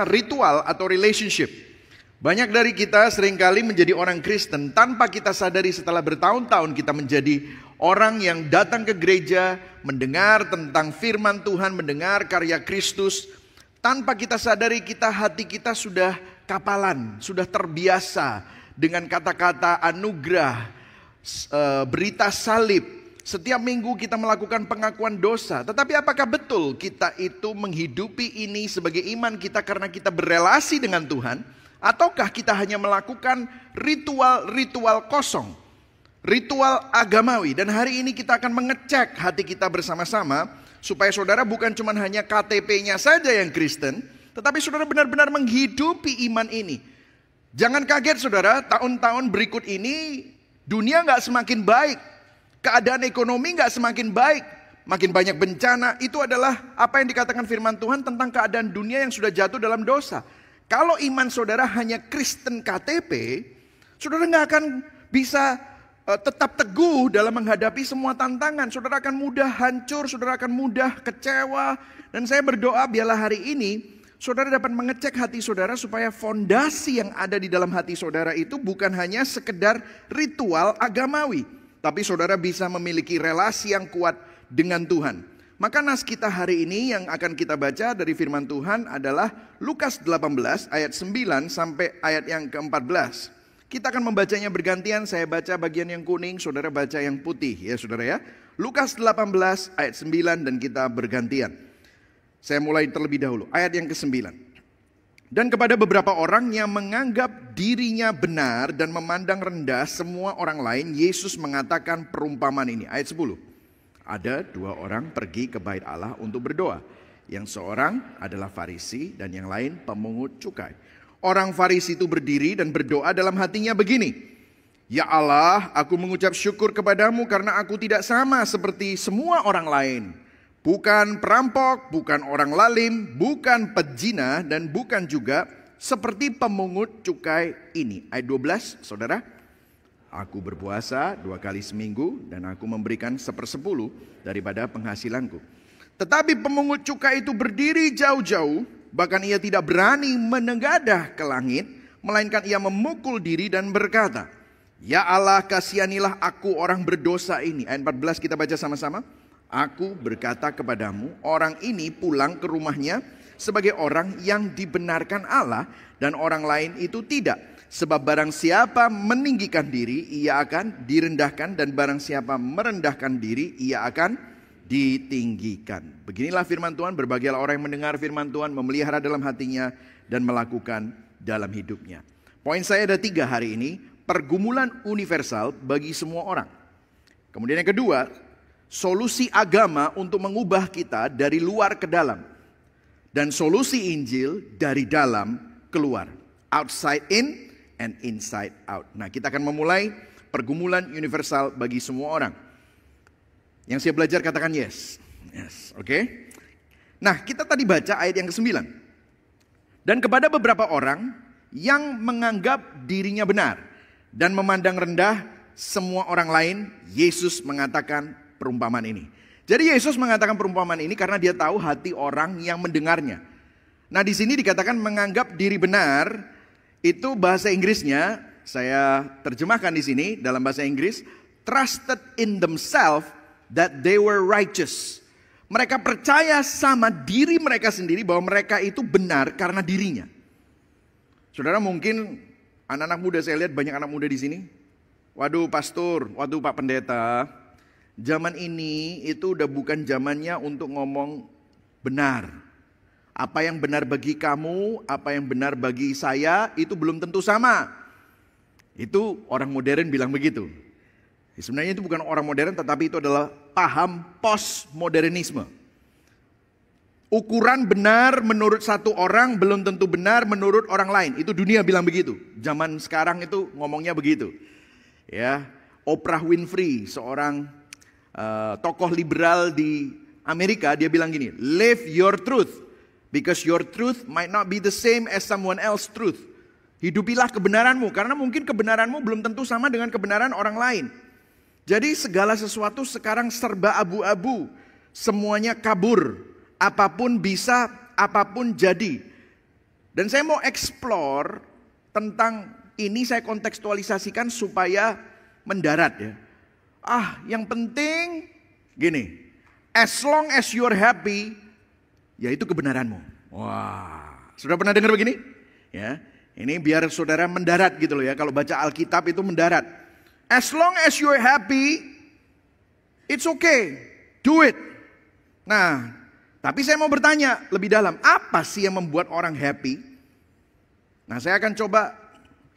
ritual atau relationship. Banyak dari kita seringkali menjadi orang Kristen tanpa kita sadari setelah bertahun-tahun kita menjadi orang yang datang ke gereja, mendengar tentang firman Tuhan, mendengar karya Kristus. Tanpa kita sadari hati kita sudah kapalan, sudah terbiasa dengan kata-kata anugerah, berita salib. Setiap minggu kita melakukan pengakuan dosa. Tetapi apakah betul kita itu menghidupi ini sebagai iman kita karena kita berelasi dengan Tuhan? Ataukah kita hanya melakukan ritual-ritual kosong? Ritual agamawi. Dan hari ini kita akan mengecek hati kita bersama-sama. Supaya saudara bukan cuma hanya KTP-nya saja yang Kristen. Tetapi saudara benar-benar menghidupi iman ini. Jangan kaget saudara, tahun-tahun berikut ini dunia gak semakin baik. Keadaan ekonomi gak semakin baik. Makin banyak bencana. Itu adalah apa yang dikatakan firman Tuhan tentang keadaan dunia yang sudah jatuh dalam dosa. Kalau iman saudara hanya Kristen KTP, saudara gak akan bisa tetap teguh dalam menghadapi semua tantangan. Saudara akan mudah hancur, saudara akan mudah kecewa. Dan saya berdoa biarlah hari ini saudara dapat mengecek hati saudara supaya fondasi yang ada di dalam hati saudara itu bukan hanya sekedar ritual agamawi. Tapi saudara bisa memiliki relasi yang kuat dengan Tuhan. Maka nas kita hari ini yang akan kita baca dari firman Tuhan adalah Lukas 18 ayat 9 sampai ayat yang ke-14. Kita akan membacanya bergantian, saya baca bagian yang kuning, saudara baca yang putih ya saudara ya. Lukas 18 ayat 9 dan kita bergantian. Saya mulai terlebih dahulu, ayat yang ke-9. Dan kepada beberapa orang yang menganggap dirinya benar dan memandang rendah semua orang lain, Yesus mengatakan perumpamaan ini. Ayat 10. Ada dua orang pergi ke bait Allah untuk berdoa. Yang seorang adalah Farisi dan yang lain pemungut cukai. Orang Farisi itu berdiri dan berdoa dalam hatinya begini. Ya Allah, aku mengucap syukur kepadamu karena aku tidak sama seperti semua orang lain. Bukan perampok, bukan orang lalim, bukan pezina, dan bukan juga seperti pemungut cukai ini. Ayat 12, saudara. Aku berpuasa 2 kali seminggu dan aku memberikan 1/10 daripada penghasilanku. Tetapi pemungut cukai itu berdiri jauh-jauh, bahkan ia tidak berani menengadah ke langit, melainkan ia memukul diri dan berkata, Ya Allah, kasihanilah aku orang berdosa ini. Ayat 14 kita baca sama-sama. Aku berkata kepadamu, orang ini pulang ke rumahnya sebagai orang yang dibenarkan Allah dan orang lain itu tidak. Sebab barang siapa meninggikan diri, ia akan direndahkan, dan barang siapa merendahkan diri, ia akan ditinggikan. Beginilah firman Tuhan, berbahagialah orang yang mendengar firman Tuhan, memelihara dalam hatinya, dan melakukan dalam hidupnya. Poin saya ada 3 hari ini, pergumulan universal bagi semua orang. Kemudian yang kedua, solusi agama untuk mengubah kita dari luar ke dalam. Dan solusi Injil dari dalam keluar. Outside in and inside out. Nah, kita akan memulai pergumulan universal bagi semua orang. Yang saya belajar katakan yes. Yes, oke. Nah, kita tadi baca ayat yang ke-9. Dan kepada beberapa orang yang menganggap dirinya benar dan memandang rendah semua orang lain, Yesus mengatakan perumpamaan ini. Jadi Yesus mengatakan perumpamaan ini karena dia tahu hati orang yang mendengarnya. Nah, di sini dikatakan menganggap diri benar, itu bahasa Inggrisnya saya terjemahkan di sini dalam bahasa Inggris, trusted in themselves that they were righteous. Mereka percaya sama diri mereka sendiri bahwa mereka itu benar karena dirinya. Saudara, mungkin anak-anak muda, saya lihat banyak anak muda di sini. Waduh pastor, waduh Pak Pendeta, zaman ini itu udah bukan zamannya untuk ngomong benar. Apa yang benar bagi kamu, apa yang benar bagi saya, itu belum tentu sama. Itu orang modern bilang begitu. Sebenarnya itu bukan orang modern, tetapi itu adalah paham postmodernisme. Ukuran benar menurut satu orang belum tentu benar menurut orang lain. Itu dunia bilang begitu. Zaman sekarang itu ngomongnya begitu. Ya, Oprah Winfrey, seorang tokoh liberal di Amerika, dia bilang gini, live your truth. Because your truth might not be the same as someone else's truth. Hidupilah kebenaranmu, karena mungkin kebenaranmu belum tentu sama dengan kebenaran orang lain. Jadi segala sesuatu sekarang serba abu-abu. Semuanya kabur. Apapun bisa, apapun jadi. Dan saya mau explore tentang ini, saya kontekstualisasikan supaya mendarat ya. Yang penting gini, as long as you're happy, yaitu kebenaranmu. Wah, sudah pernah dengar begini? Ya, ini biar saudara mendarat gitu loh ya. Kalau baca Alkitab itu mendarat. As long as you're happy, it's okay, do it. Nah, tapi saya mau bertanya lebih dalam, apa sih yang membuat orang happy? Nah, saya akan coba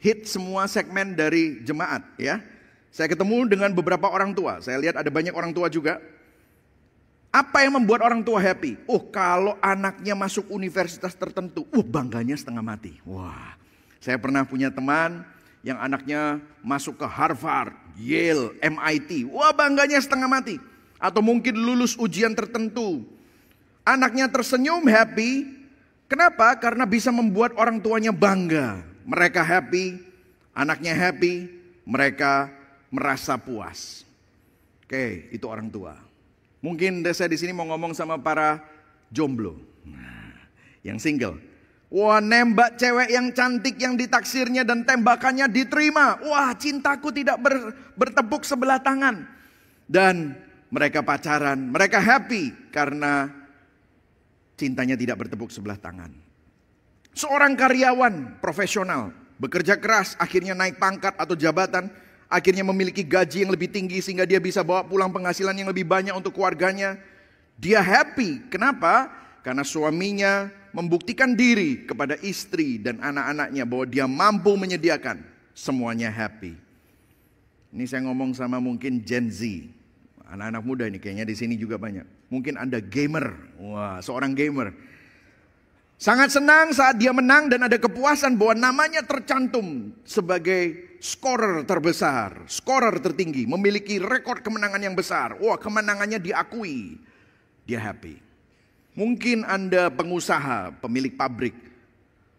hit semua segmen dari jemaat ya. Saya ketemu dengan beberapa orang tua. Saya lihat ada banyak orang tua juga. Apa yang membuat orang tua happy? Kalau anaknya masuk universitas tertentu, bangganya setengah mati. Wah, saya pernah punya teman yang anaknya masuk ke Harvard, Yale, MIT. Wah, bangganya setengah mati. Atau mungkin lulus ujian tertentu. Anaknya tersenyum, happy. Kenapa? Karena bisa membuat orang tuanya bangga. Mereka happy, anaknya happy, mereka merasa puas. Oke, itu orang tua. Mungkin saya di sini mau ngomong sama para jomblo, yang single. Wah, nembak cewek yang cantik yang ditaksirnya dan tembakannya diterima. Wah, cintaku tidak bertepuk sebelah tangan. Dan mereka pacaran, mereka happy karena cintanya tidak bertepuk sebelah tangan. Seorang karyawan profesional, bekerja keras, akhirnya naik pangkat atau jabatan, akhirnya memiliki gaji yang lebih tinggi sehingga dia bisa bawa pulang penghasilan yang lebih banyak untuk keluarganya. Dia happy. Kenapa? Karena suaminya membuktikan diri kepada istri dan anak-anaknya bahwa dia mampu menyediakan. Semuanya happy. Ini saya ngomong sama mungkin Gen Z. Anak-anak muda ini kayaknya di sini juga banyak. Mungkin Anda gamer. Wah, seorang gamer. Sangat senang saat dia menang dan ada kepuasan bahwa namanya tercantum sebagai scorer terbesar, scorer tertinggi, memiliki rekor kemenangan yang besar. Wah, kemenangannya diakui. Dia happy. Mungkin Anda pengusaha, pemilik pabrik.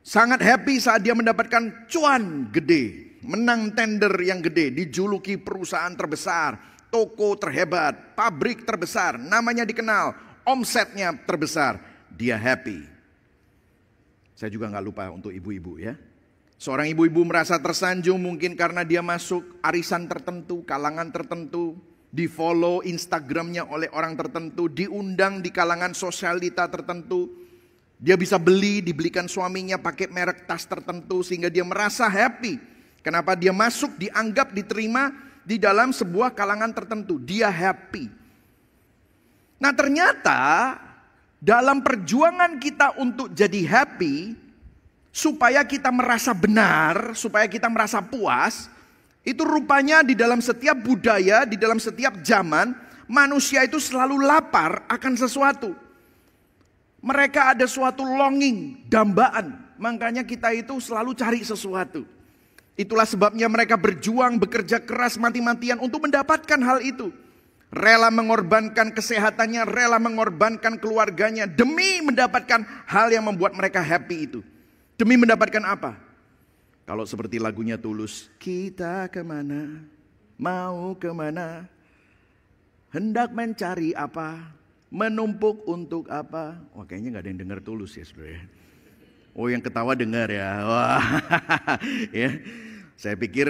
Sangat happy saat dia mendapatkan cuan gede, menang tender yang gede, dijuluki perusahaan terbesar. Toko terhebat, pabrik terbesar, namanya dikenal, omsetnya terbesar, dia happy. Saya juga gak lupa untuk ibu-ibu ya. Seorang ibu-ibu merasa tersanjung mungkin karena dia masuk arisan tertentu, kalangan tertentu, di follow Instagramnya oleh orang tertentu, diundang di kalangan sosialita tertentu. Dia bisa dibelikan suaminya pakai merek tas tertentu sehingga dia merasa happy. Kenapa dia masuk, dianggap, diterima di dalam sebuah kalangan tertentu, dia happy. Nah, ternyata dalam perjuangan kita untuk jadi happy, supaya kita merasa benar, supaya kita merasa puas, itu rupanya di dalam setiap budaya, di dalam setiap zaman, manusia itu selalu lapar akan sesuatu. Mereka ada suatu longing, dambaan, makanya kita itu selalu cari sesuatu. Itulah sebabnya mereka berjuang, bekerja keras mati-matian untuk mendapatkan hal itu. Rela mengorbankan kesehatannya, rela mengorbankan keluarganya demi mendapatkan hal yang membuat mereka happy itu. Demi mendapatkan apa? Kalau seperti lagunya Tulus, kita kemana, mau kemana, hendak mencari apa, menumpuk untuk apa. Wah, kayaknya gak ada yang dengar Tulus ya saudara. Oh, yang ketawa dengar ya. Wah, ya. Saya pikir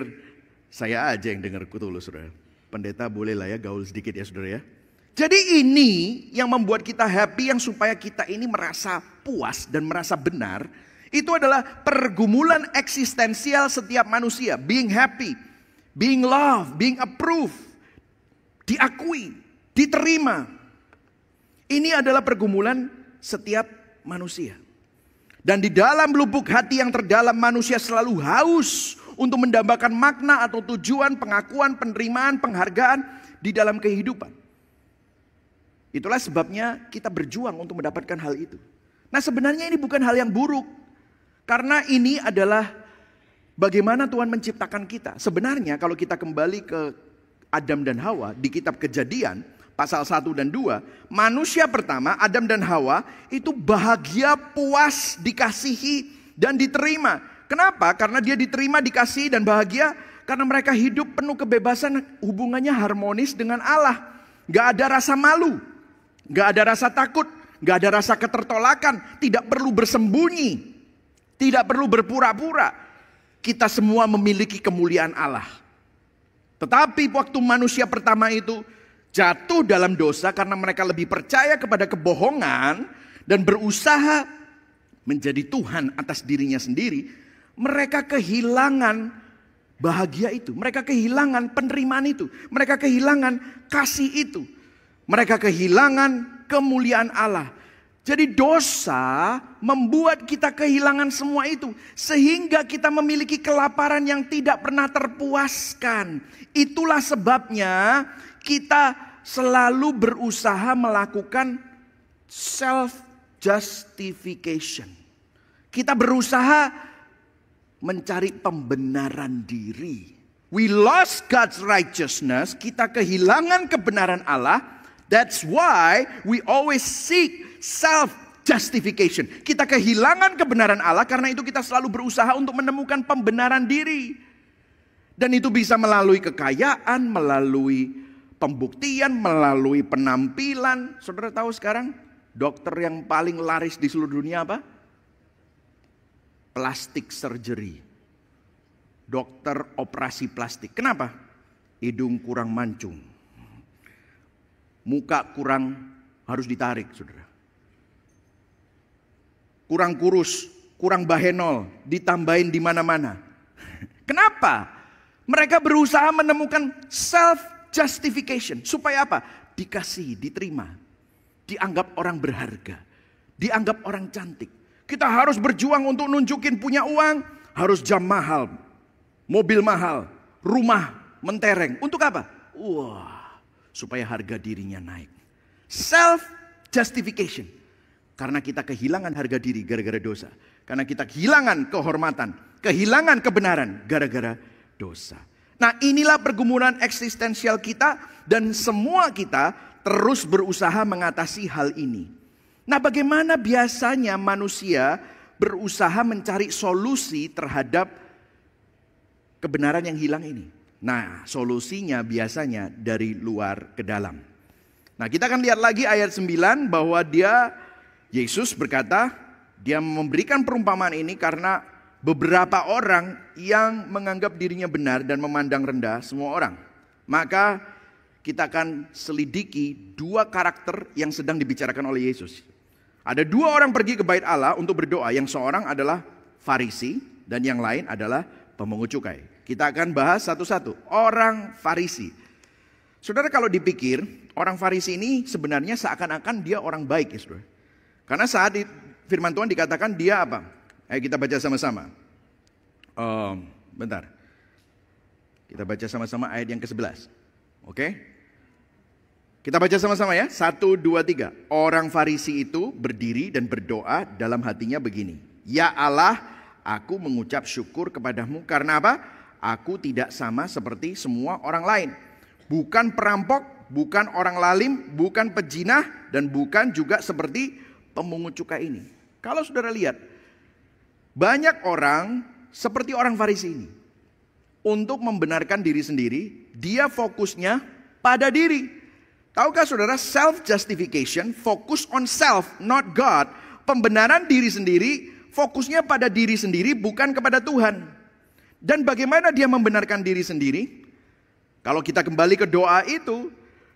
saya aja yang dengar Tulus, saudara. Pendeta boleh lah ya gaul sedikit ya saudara ya. Jadi ini yang membuat kita happy, yang supaya kita ini merasa puas dan merasa benar. Itu adalah pergumulan eksistensial setiap manusia. Being happy, being loved, being approved, diakui, diterima. Ini adalah pergumulan setiap manusia. Dan di dalam lubuk hati yang terdalam manusia selalu haus untuk mendambakan makna atau tujuan, pengakuan, penerimaan, penghargaan di dalam kehidupan. Itulah sebabnya kita berjuang untuk mendapatkan hal itu. Nah, sebenarnya ini bukan hal yang buruk. Karena ini adalah bagaimana Tuhan menciptakan kita. Sebenarnya kalau kita kembali ke Adam dan Hawa di kitab Kejadian pasal 1 dan 2, manusia pertama Adam dan Hawa itu bahagia, puas, dikasihi dan diterima. Kenapa? Karena dia diterima, dikasihi dan bahagia karena mereka hidup penuh kebebasan, hubungannya harmonis dengan Allah. Gak ada rasa malu, gak ada rasa takut, gak ada rasa ketertolakan, tidak perlu bersembunyi. Tidak perlu berpura-pura. Kita semua memiliki kemuliaan Allah. Tetapi waktu manusia pertama itu jatuh dalam dosa karena mereka lebih percaya kepada kebohongan dan berusaha menjadi Tuhan atas dirinya sendiri, mereka kehilangan bahagia itu. Mereka kehilangan penerimaan itu. Mereka kehilangan kasih itu. Mereka kehilangan kemuliaan Allah. Jadi dosa membuat kita kehilangan semua itu. Sehingga kita memiliki kelaparan yang tidak pernah terpuaskan. Itulah sebabnya kita selalu berusaha melakukan self-justification. Kita berusaha mencari pembenaran diri. We lost God's righteousness. Kita kehilangan kebenaran Allah. That's why we always seek self-justification. Kita kehilangan kebenaran Allah, karena itu kita selalu berusaha untuk menemukan pembenaran diri. Dan itu bisa melalui kekayaan, melalui pembuktian, melalui penampilan. Saudara tahu sekarang dokter yang paling laris di seluruh dunia apa? Plastik surgery. Dokter operasi plastik. Kenapa? Hidung kurang mancung. Muka kurang harus ditarik, saudara. Kurang kurus, kurang bahenol, ditambahin di mana-mana. Kenapa? Mereka berusaha menemukan self-justification. Supaya apa? Dikasih, diterima. Dianggap orang berharga. Dianggap orang cantik. Kita harus berjuang untuk nunjukin punya uang. Harus jam mahal, mobil mahal, rumah mentereng. Untuk apa? Wah, supaya harga dirinya naik. Self-justification. Karena kita kehilangan harga diri gara-gara dosa. Karena kita kehilangan kehormatan, kehilangan kebenaran gara-gara dosa. Nah, inilah pergumulan eksistensial kita, dan semua kita terus berusaha mengatasi hal ini. Nah, bagaimana biasanya manusia berusaha mencari solusi terhadap kebenaran yang hilang ini? Nah, solusinya biasanya dari luar ke dalam. Nah, kita akan lihat lagi ayat 9 bahwa Yesus berkata, dia memberikan perumpamaan ini karena beberapa orang yang menganggap dirinya benar dan memandang rendah semua orang. Maka kita akan selidiki dua karakter yang sedang dibicarakan oleh Yesus. Ada dua orang pergi ke bait Allah untuk berdoa. Yang seorang adalah Farisi dan yang lain adalah pemungut cukai. Kita akan bahas satu-satu. Orang Farisi. Saudara, kalau dipikir, orang Farisi ini sebenarnya seakan-akan dia orang baik, ya saudara. Karena saat di firman Tuhan dikatakan dia apa? Ayo kita baca sama-sama. Bentar. Kita baca sama-sama ayat yang ke-11. Oke? Kita baca sama-sama ya. 1, 2, 3. Orang Farisi itu berdiri dan berdoa dalam hatinya begini. Ya Allah, aku mengucap syukur kepadamu karena apa? Aku tidak sama seperti semua orang lain. Bukan perampok, bukan orang lalim, bukan pejinah, dan bukan juga seperti pemungut cukai ini. Kalau saudara lihat, banyak orang seperti orang Farisi ini. Untuk membenarkan diri sendiri, dia fokusnya pada diri. Tahukah saudara, self-justification, fokus on self, not God. Pembenaran diri sendiri, fokusnya pada diri sendiri, bukan kepada Tuhan. Dan bagaimana dia membenarkan diri sendiri? Kalau kita kembali ke doa itu,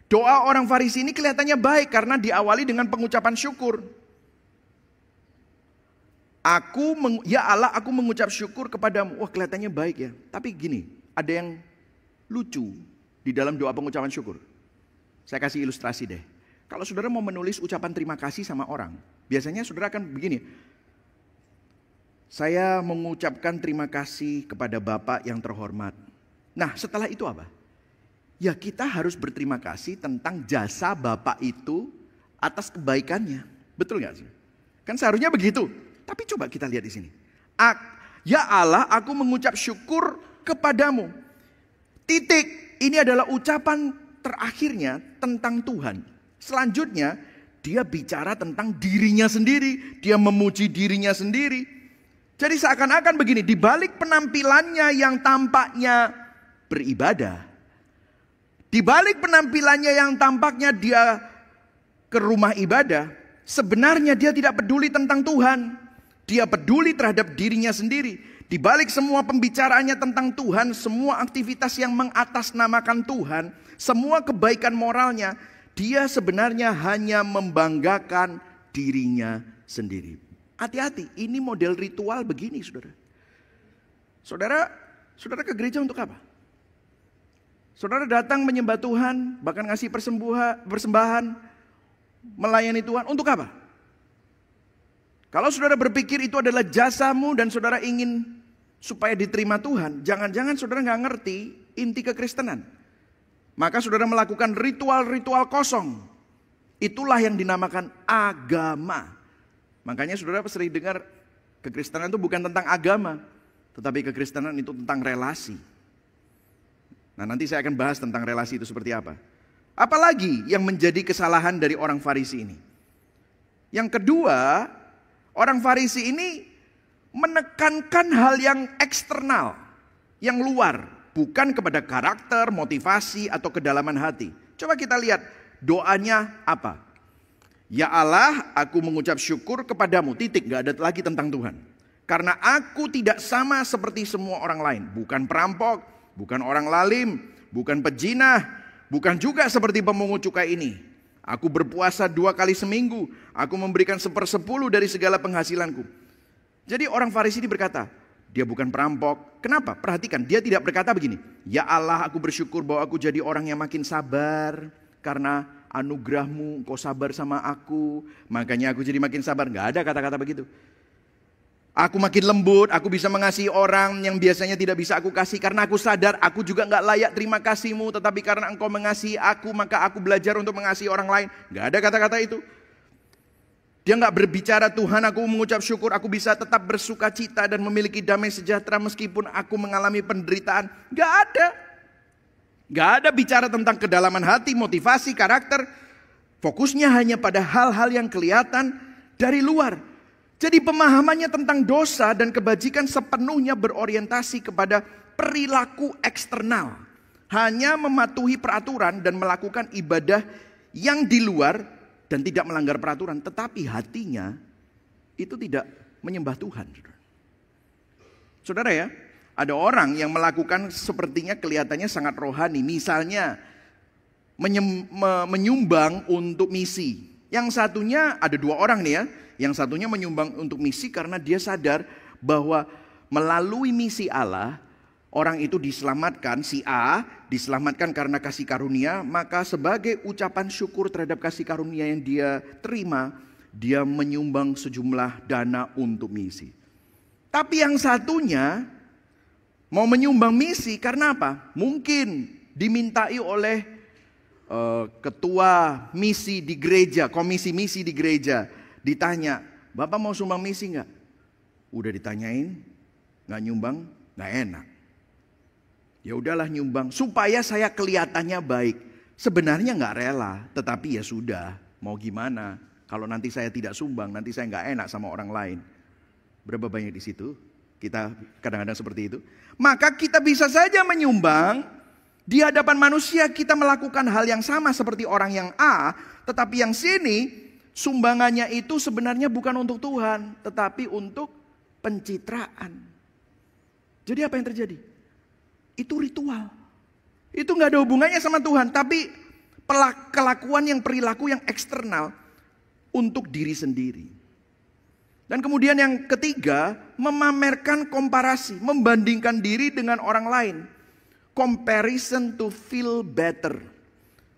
doa orang Farisi ini kelihatannya baik karena diawali dengan pengucapan syukur. Ya Allah, aku mengucap syukur kepadamu. Wah, kelihatannya baik ya. Tapi gini, ada yang lucu di dalam doa pengucapan syukur. Saya kasih ilustrasi deh. Kalau saudara mau menulis ucapan terima kasih sama orang, biasanya saudara akan begini. Saya mengucapkan terima kasih kepada Bapak yang terhormat. Nah, setelah itu apa? Ya, kita harus berterima kasih tentang jasa Bapak itu atas kebaikannya. Betul gak sih? Kan seharusnya begitu. Tapi coba kita lihat di sini. Ya Allah, aku mengucap syukur kepadamu. Titik. Ini adalah ucapan terakhirnya tentang Tuhan. Selanjutnya dia bicara tentang dirinya sendiri. Dia memuji dirinya sendiri. Jadi seakan-akan begini, di balik penampilannya yang tampaknya beribadah, di balik penampilannya yang tampaknya dia ke rumah ibadah, sebenarnya dia tidak peduli tentang Tuhan. Dia peduli terhadap dirinya sendiri. Di balik semua pembicaraannya tentang Tuhan, semua aktivitas yang mengatasnamakan Tuhan, semua kebaikan moralnya, dia sebenarnya hanya membanggakan dirinya sendiri. Hati-hati, ini model ritual begini, saudara. Saudara ke gereja untuk apa? Saudara datang menyembah Tuhan, bahkan ngasih persembahan, melayani Tuhan, untuk apa? Kalau saudara berpikir itu adalah jasamu dan saudara ingin supaya diterima Tuhan, jangan-jangan saudara nggak ngerti inti kekristenan. Maka saudara melakukan ritual-ritual kosong. Itulah yang dinamakan agama. Makanya saudara sering dengar kekristenan itu bukan tentang agama, tetapi kekristenan itu tentang relasi. Nah, nanti saya akan bahas tentang relasi itu seperti apa. Apalagi yang menjadi kesalahan dari orang Farisi ini. Yang kedua, orang Farisi ini menekankan hal yang eksternal, yang luar, bukan kepada karakter, motivasi, atau kedalaman hati. Coba kita lihat doanya apa. Ya Allah, aku mengucap syukur kepadamu, titik, gak ada lagi tentang Tuhan. Karena aku tidak sama seperti semua orang lain, bukan perampok, bukan orang lalim, bukan pejinah, bukan juga seperti pemungut cukai ini. Aku berpuasa 2 kali seminggu, aku memberikan 1/10 dari segala penghasilanku. Jadi orang Farisi ini berkata, dia bukan perampok. Kenapa? Perhatikan, dia tidak berkata begini. Ya Allah, aku bersyukur bahwa aku jadi orang yang makin sabar. Karena anugerahmu, engkau sabar sama aku. Makanya aku jadi makin sabar. Gak ada kata-kata begitu. Aku makin lembut, aku bisa mengasihi orang yang biasanya tidak bisa aku kasih. Karena aku sadar, aku juga gak layak terima kasihmu. Tetapi karena engkau mengasihi aku, maka aku belajar untuk mengasihi orang lain. Gak ada kata-kata itu. Dia gak berbicara, Tuhan aku mengucap syukur, aku bisa tetap bersuka cita dan memiliki damai sejahtera meskipun aku mengalami penderitaan. Gak ada. Gak ada bicara tentang kedalaman hati, motivasi, karakter. Fokusnya hanya pada hal-hal yang kelihatan dari luar. Jadi pemahamannya tentang dosa dan kebajikan sepenuhnya berorientasi kepada perilaku eksternal. Hanya mematuhi peraturan dan melakukan ibadah yang di luar dan tidak melanggar peraturan. Tetapi hatinya itu tidak menyembah Tuhan. Saudara ya, ada orang yang melakukan sepertinya kelihatannya sangat rohani. Misalnya menyumbang untuk misi. Yang satunya ada 2 orang nih ya. Yang satunya menyumbang untuk misi karena dia sadar bahwa melalui misi Allah, orang itu diselamatkan, si A diselamatkan karena kasih karunia, maka sebagai ucapan syukur terhadap kasih karunia yang dia terima, dia menyumbang sejumlah dana untuk misi. Tapi yang satunya mau menyumbang misi karena apa? Mungkin dimintai oleh ketua misi di gereja, komisi misi di gereja. Ditanya, Bapak mau sumbang misi enggak? Udah ditanyain, enggak nyumbang, enggak enak. Ya udahlah nyumbang, supaya saya kelihatannya baik. Sebenarnya enggak rela, tetapi ya sudah, mau gimana? Kalau nanti saya tidak sumbang, nanti saya enggak enak sama orang lain. Berapa banyak di situ? Kita kadang-kadang seperti itu. Maka kita bisa saja menyumbang, di hadapan manusia kita melakukan hal yang sama seperti orang yang A, tetapi yang sini, sumbangannya itu sebenarnya bukan untuk Tuhan, tetapi untuk pencitraan. Jadi apa yang terjadi? Itu ritual. Itu gak ada hubungannya sama Tuhan, tapi kelakuan yang perilaku yang eksternal untuk diri sendiri. Dan kemudian yang ketiga, memamerkan komparasi, membandingkan diri dengan orang lain. Comparison to feel better.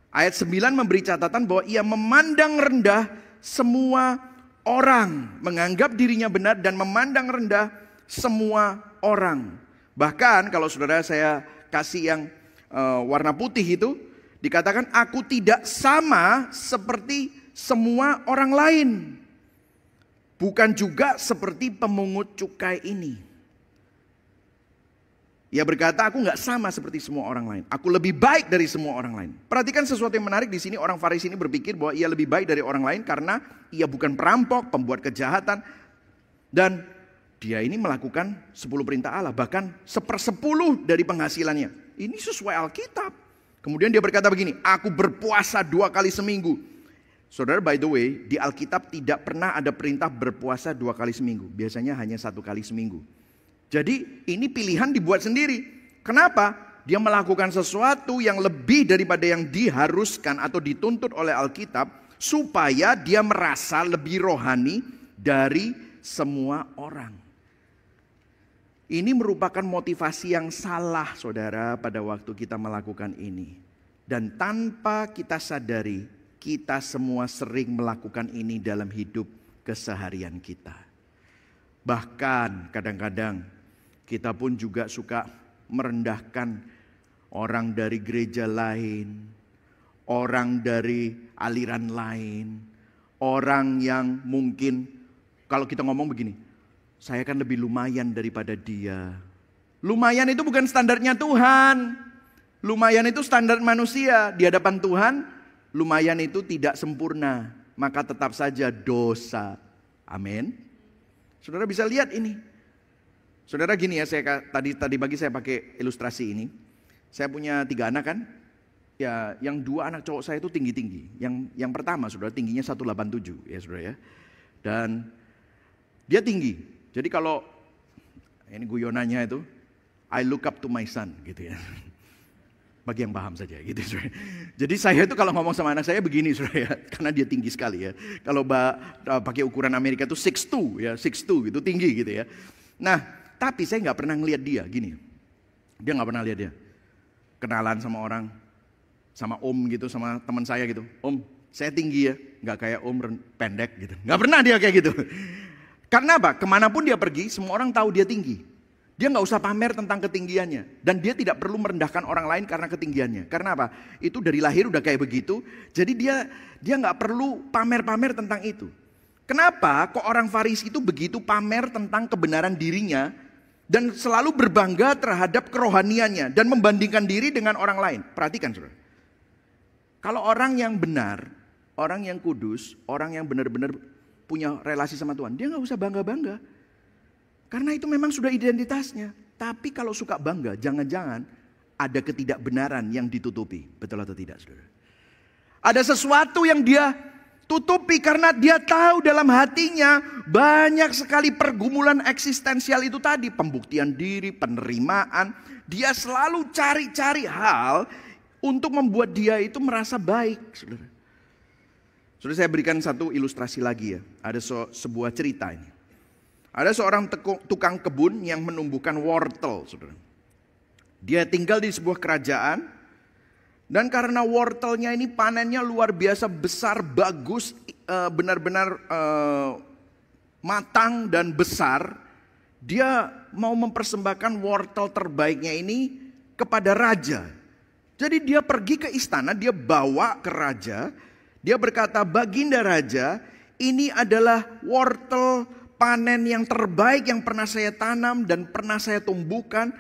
Ayat 9 memberi catatan bahwa ia memandang rendah semua orang, menganggap dirinya benar dan memandang rendah semua orang. Bahkan kalau saudara saya kasih yang warna putih itu, dikatakan aku tidak sama seperti semua orang lain. Bukan juga seperti pemungut cukai ini. Ia berkata, aku gak sama seperti semua orang lain. Aku lebih baik dari semua orang lain. Perhatikan sesuatu yang menarik di sini. Orang Farisi ini berpikir bahwa ia lebih baik dari orang lain karena ia bukan perampok, pembuat kejahatan. Dan dia ini melakukan 10 perintah Allah. Bahkan 1/10 dari penghasilannya. Ini sesuai Alkitab. Kemudian dia berkata begini, aku berpuasa 2 kali seminggu. Saudara, by the way, di Alkitab tidak pernah ada perintah berpuasa 2 kali seminggu. Biasanya hanya 1 kali seminggu. Jadi ini pilihan dibuat sendiri. Kenapa? Dia melakukan sesuatu yang lebih daripada yang diharuskan atau dituntut oleh Alkitab, supaya dia merasa lebih rohani dari semua orang. Ini merupakan motivasi yang salah, saudara, pada waktu kita melakukan ini. Dan tanpa kita sadari, kita semua sering melakukan ini dalam hidup keseharian kita. Bahkan kadang-kadang kita pun juga suka merendahkan orang dari gereja lain, orang dari aliran lain, orang yang mungkin kalau kita ngomong begini, saya kan lebih lumayan daripada dia. Lumayan itu bukan standarnya Tuhan. Lumayan itu standar manusia. Di hadapan Tuhan, lumayan itu tidak sempurna. Maka tetap saja dosa. Amin. Saudara bisa lihat ini. Saudara gini ya, saya tadi pagi saya pakai ilustrasi ini. Saya punya 3 anak kan. Ya, yang 2 anak cowok saya itu tinggi-tinggi. Yang pertama, saudara, tingginya 187 ya, saudara ya. Dan dia tinggi. Jadi kalau ini guyonannya itu, I look up to my son gitu ya. Bagi yang paham saja gitu, saudara. Jadi saya itu kalau ngomong sama anak saya begini, saudara ya, karena dia tinggi sekali ya. Kalau pakai ukuran Amerika itu 6'2 ya, 6'2 itu tinggi gitu ya. Nah, tapi saya nggak pernah ngelihat dia gini. Dia nggak pernah lihat dia. Kenalan sama orang, sama om gitu, sama teman saya gitu. Om, saya tinggi ya, nggak kayak om pendek gitu. Nggak pernah dia kayak gitu. Karena apa? Kemanapun dia pergi, semua orang tahu dia tinggi. Dia nggak usah pamer tentang ketinggiannya. Dan dia tidak perlu merendahkan orang lain karena ketinggiannya. Karena apa? Itu dari lahir udah kayak begitu. Jadi dia nggak perlu pamer-pamer tentang itu. Kenapa kok orang Farisi itu begitu pamer tentang kebenaran dirinya dan selalu berbangga terhadap kerohaniannya dan membandingkan diri dengan orang lain? Perhatikan, saudara. Kalau orang yang benar, orang yang kudus, orang yang benar-benar punya relasi sama Tuhan, dia nggak usah bangga-bangga. Karena itu memang sudah identitasnya. Tapi kalau suka bangga, jangan-jangan ada ketidakbenaran yang ditutupi. Betul atau tidak, saudara? Ada sesuatu yang dia tutupi karena dia tahu dalam hatinya banyak sekali pergumulan eksistensial itu tadi. Pembuktian diri, penerimaan. Dia selalu cari-cari hal untuk membuat dia itu merasa baik, saudara. Saudara, saya berikan satu ilustrasi lagi ya. Ada sebuah cerita ini. Ada seorang tukang kebun yang menumbuhkan wortel, saudara. Dia tinggal di sebuah kerajaan. Dan karena wortelnya ini panennya luar biasa besar, bagus, benar-benar matang dan besar. Dia mau mempersembahkan wortel terbaiknya ini kepada raja. Jadi dia pergi ke istana, dia bawa ke raja. Dia berkata, "Baginda raja, ini adalah wortel panen yang terbaik yang pernah saya tanam dan pernah saya tumbuhkan.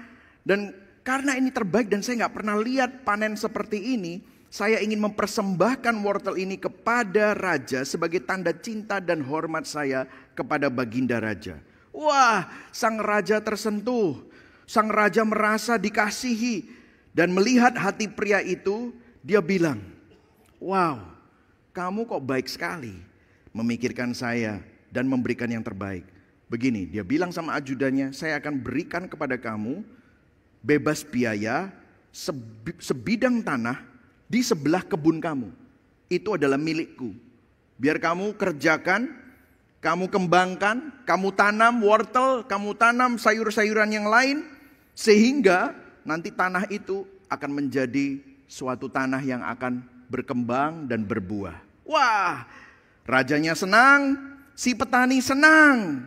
Dan karena ini terbaik dan saya gak pernah lihat panen seperti ini, saya ingin mempersembahkan wortel ini kepada raja sebagai tanda cinta dan hormat saya kepada baginda raja." Wah, sang raja tersentuh. Sang raja merasa dikasihi. Dan melihat hati pria itu, dia bilang, "Wow, kamu kok baik sekali memikirkan saya dan memberikan yang terbaik." Begini, dia bilang sama ajudannya, "Saya akan berikan kepada kamu bebas biaya sebidang tanah di sebelah kebun kamu. Itu adalah milikku. Biar kamu kerjakan, kamu kembangkan, kamu tanam wortel, kamu tanam sayur-sayuran yang lain, sehingga nanti tanah itu akan menjadi suatu tanah yang akan berkembang dan berbuah." Wah, rajanya senang, si petani senang.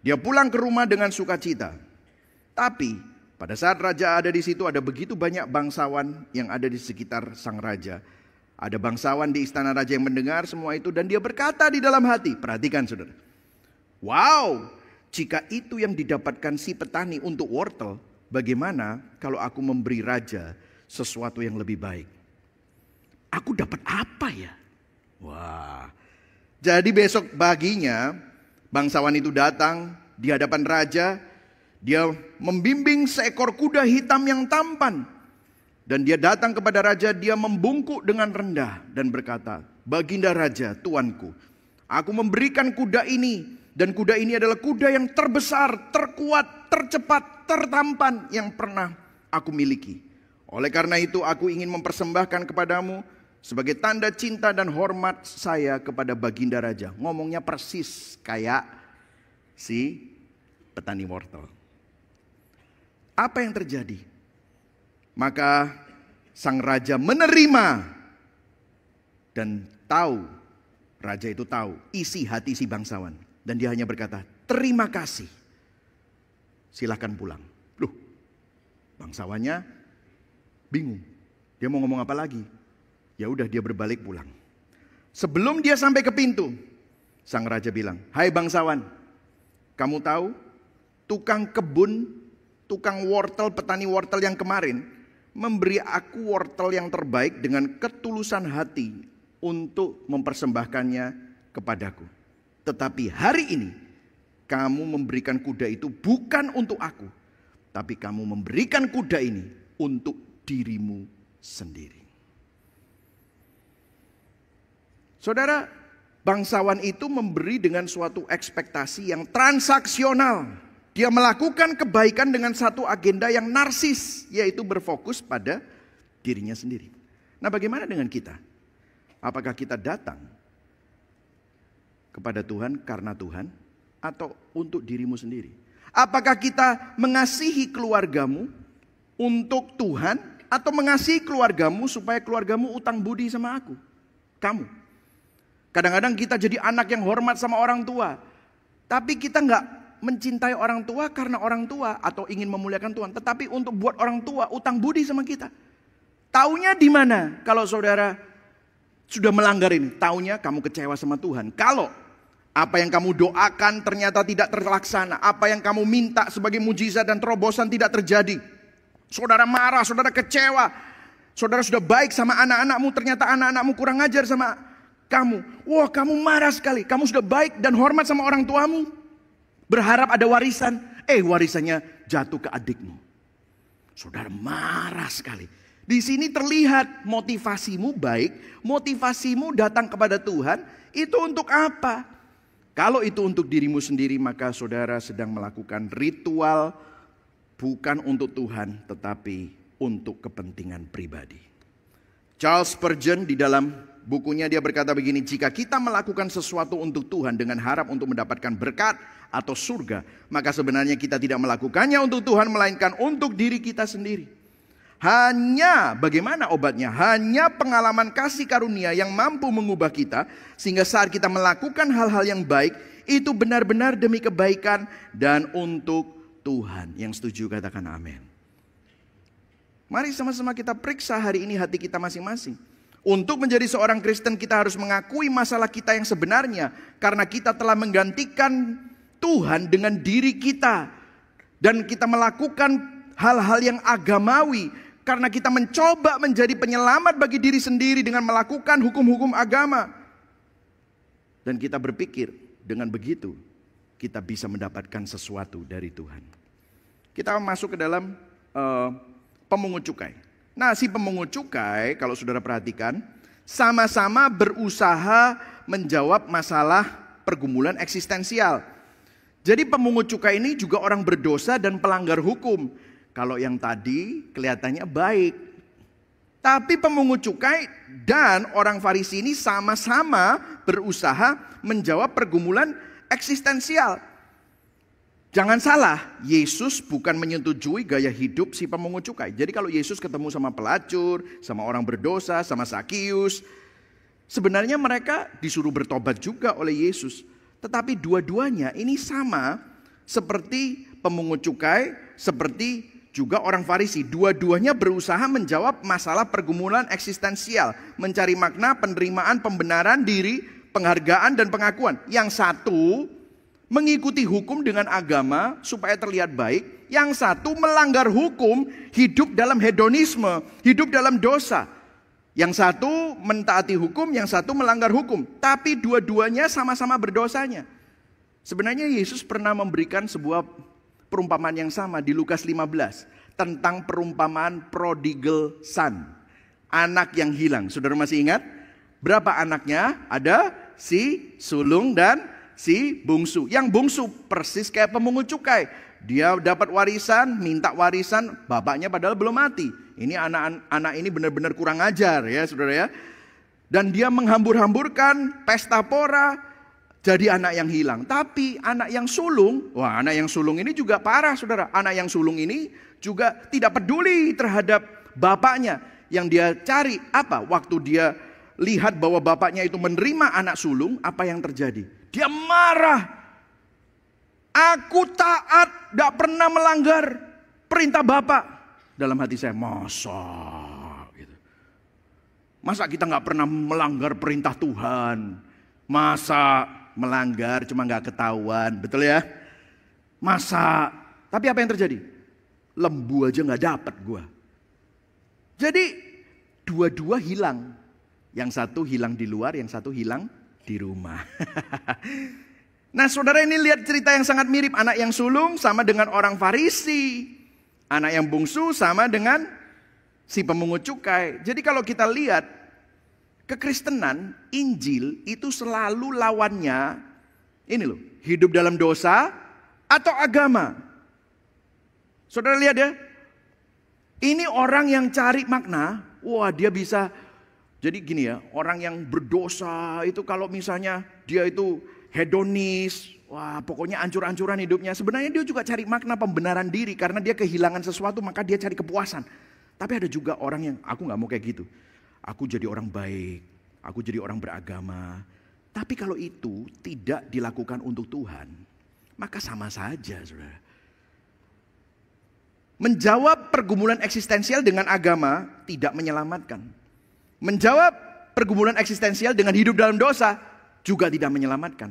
Dia pulang ke rumah dengan sukacita. Tapi pada saat raja ada di situ, ada begitu banyak bangsawan yang ada di sekitar sang raja. Ada bangsawan di istana raja yang mendengar semua itu dan dia berkata di dalam hati, perhatikan saudara. "Wow, jika itu yang didapatkan si petani untuk wortel, bagaimana kalau aku memberi raja sesuatu yang lebih baik? Aku dapat apa ya?" Wah. Jadi besok paginya bangsawan itu datang di hadapan raja. Dia membimbing seekor kuda hitam yang tampan. Dan dia datang kepada raja, dia membungkuk dengan rendah dan berkata, Baginda Raja, tuanku, aku memberikan kuda ini, dan kuda ini adalah kuda yang terbesar, terkuat, tercepat, tertampan yang pernah aku miliki. Oleh karena itu aku ingin mempersembahkan kepadamu sebagai tanda cinta dan hormat saya kepada Baginda Raja. Ngomongnya persis kayak si petani wortel. Apa yang terjadi? Maka sang raja menerima dan tahu, raja itu tahu isi hati si bangsawan. Dan dia hanya berkata, terima kasih, silahkan pulang. Loh, bangsawannya bingung, dia mau ngomong apa lagi? Ya udah, dia berbalik pulang. Sebelum dia sampai ke pintu, sang raja bilang, hai bangsawan, kamu tahu tukang kebun, tukang wortel, petani wortel yang kemarin memberi aku wortel yang terbaik dengan ketulusan hati untuk mempersembahkannya kepadaku. Tetapi hari ini kamu memberikan kuda itu bukan untuk aku, tapi kamu memberikan kuda ini untuk dirimu sendiri. Saudara, bangsawan itu memberi dengan suatu ekspektasi yang transaksional. Dia melakukan kebaikan dengan satu agenda yang narsis, yaitu berfokus pada dirinya sendiri. Nah, bagaimana dengan kita? Apakah kita datang kepada Tuhan karena Tuhan atau untuk dirimu sendiri? Apakah kita mengasihi keluargamu untuk Tuhan atau mengasihi keluargamu supaya keluargamu utang budi sama aku, kamu? Kadang-kadang kita jadi anak yang hormat sama orang tua, tapi kita nggak mencintai orang tua karena orang tua atau ingin memuliakan Tuhan, tetapi untuk buat orang tua utang budi sama kita. Taunya di mana kalau saudara sudah melanggar ini? Taunya kamu kecewa sama Tuhan. Kalau apa yang kamu doakan ternyata tidak terlaksana, apa yang kamu minta sebagai mujizat dan terobosan tidak terjadi, saudara marah, saudara kecewa. Saudara sudah baik sama anak-anakmu, ternyata anak-anakmu kurang ajar sama kamu. Wah, kamu marah sekali. Kamu sudah baik dan hormat sama orang tuamu, berharap ada warisan. Warisannya jatuh ke adikmu. Saudara marah sekali. Di sini terlihat motivasimu baik, motivasimu datang kepada Tuhan. Itu untuk apa? Kalau itu untuk dirimu sendiri, maka saudara sedang melakukan ritual bukan untuk Tuhan, tetapi untuk kepentingan pribadi. Charles Spurgeon di dalam bukunya dia berkata begini, jika kita melakukan sesuatu untuk Tuhan dengan harap untuk mendapatkan berkat atau surga, maka sebenarnya kita tidak melakukannya untuk Tuhan, melainkan untuk diri kita sendiri. Hanya bagaimana obatnya? Hanya pengalaman kasih karunia yang mampu mengubah kita, sehingga saat kita melakukan hal-hal yang baik, itu benar-benar demi kebaikan dan untuk Tuhan. Yang setuju katakan amin. Mari sama-sama kita periksa hari ini hati kita masing-masing. Untuk menjadi seorang Kristen kita harus mengakui masalah kita yang sebenarnya, karena kita telah menggantikan Tuhan dengan diri kita. Dan kita melakukan hal-hal yang agamawi, karena kita mencoba menjadi penyelamat bagi diri sendiri dengan melakukan hukum-hukum agama. Dan kita berpikir dengan begitu kita bisa mendapatkan sesuatu dari Tuhan. Kita masuk ke dalam pemungut cukai. Nah, si pemungut cukai kalau saudara perhatikan sama-sama berusaha menjawab masalah pergumulan eksistensial. Jadi pemungut cukai ini juga orang berdosa dan pelanggar hukum. Kalau yang tadi kelihatannya baik. Tapi pemungut cukai dan orang Farisi ini sama-sama berusaha menjawab pergumulan eksistensial. Jangan salah, Yesus bukan menyetujui gaya hidup si pemungut cukai. Jadi kalau Yesus ketemu sama pelacur, sama orang berdosa, sama Sakius, sebenarnya mereka disuruh bertobat juga oleh Yesus. Tetapi dua-duanya ini sama seperti pemungut cukai, seperti juga orang Farisi. Dua-duanya berusaha menjawab masalah pergumulan eksistensial, mencari makna, penerimaan, pembenaran diri, penghargaan dan pengakuan. Yang satu mengikuti hukum dengan agama supaya terlihat baik, yang satu melanggar hukum, hidup dalam hedonisme, hidup dalam dosa. Yang satu mentaati hukum, yang satu melanggar hukum. Tapi dua-duanya sama-sama berdosanya. Sebenarnya Yesus pernah memberikan sebuah perumpamaan yang sama di Lukas 15 tentang perumpamaan prodigal son, anak yang hilang. Saudara masih ingat? Berapa anaknya? Ada si sulung dan si bungsu. Yang bungsu persis kayak pemungut cukai. Dia dapat warisan, minta warisan, bapaknya padahal belum mati. Ini anak ini benar-benar kurang ajar ya saudara ya. Dan dia menghambur-hamburkan pesta pora, jadi anak yang hilang. Tapi anak yang sulung, wah anak yang sulung ini juga parah saudara. Anak yang sulung ini juga tidak peduli terhadap bapaknya. Yang dia cari apa? Waktu dia lihat bahwa bapaknya itu menerima anak sulung, apa yang terjadi? Dia marah. Aku taat, gak pernah melanggar perintah bapak. Dalam hati saya, masa kita gak pernah melanggar perintah Tuhan? Masa melanggar cuma gak ketahuan, betul ya? Masa, tapi apa yang terjadi? Lembu aja gak dapat gua. Jadi dua-dua hilang. Yang satu hilang di luar, yang satu hilang di rumah. Nah saudara ini lihat cerita yang sangat mirip. Anak yang sulung sama dengan orang Farisi. Anak yang bungsu sama dengan si pemungut cukai. Jadi kalau kita lihat kekristenan, Injil itu selalu lawannya. Ini loh, hidup dalam dosa atau agama. Saudara lihat ya. Ini orang yang cari makna. Wah dia bisa. Jadi gini ya, orang yang berdosa itu kalau misalnya dia itu hedonis, wah pokoknya ancur-ancuran hidupnya. Sebenarnya dia juga cari makna pembenaran diri karena dia kehilangan sesuatu maka dia cari kepuasan. Tapi ada juga orang yang aku gak mau kayak gitu. Aku jadi orang baik, aku jadi orang beragama. Tapi kalau itu tidak dilakukan untuk Tuhan, maka sama saja saudara. Menjawab pergumulan eksistensial dengan agama tidak menyelamatkan. Menjawab pergumulan eksistensial dengan hidup dalam dosa juga tidak menyelamatkan.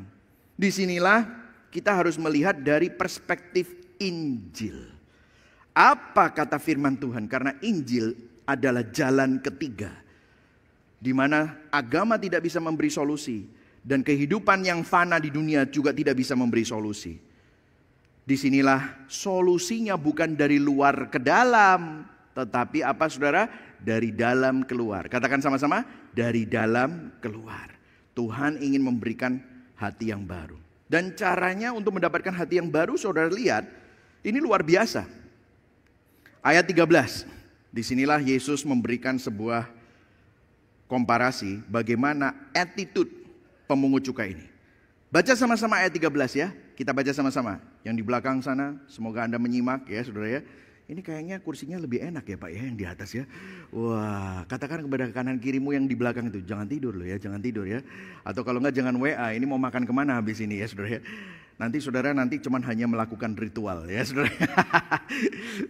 Disinilah kita harus melihat dari perspektif Injil. Apa kata firman Tuhan? Karena Injil adalah jalan ketiga. Di mana agama tidak bisa memberi solusi. Dan kehidupan yang fana di dunia juga tidak bisa memberi solusi. Disinilah solusinya bukan dari luar ke dalam. Tetapi apa saudara? Dari dalam keluar. Katakan sama-sama, dari dalam keluar. Tuhan ingin memberikan hati yang baru. Dan caranya untuk mendapatkan hati yang baru, saudara lihat, ini luar biasa. Ayat 13, disinilah Yesus memberikan sebuah komparasi bagaimana attitude pemungut cukai ini. Baca sama-sama ayat 13 ya, kita baca sama-sama. Yang di belakang sana, semoga Anda menyimak ya saudara ya. Ini kayaknya kursinya lebih enak ya Pak ya yang di atas ya. Wah, katakan kepada kanan kirimu yang di belakang itu, jangan tidur loh ya, jangan tidur ya. Atau kalau enggak jangan WA, ini mau makan kemana habis ini ya saudara ya. Nanti saudara cuman hanya melakukan ritual ya saudara.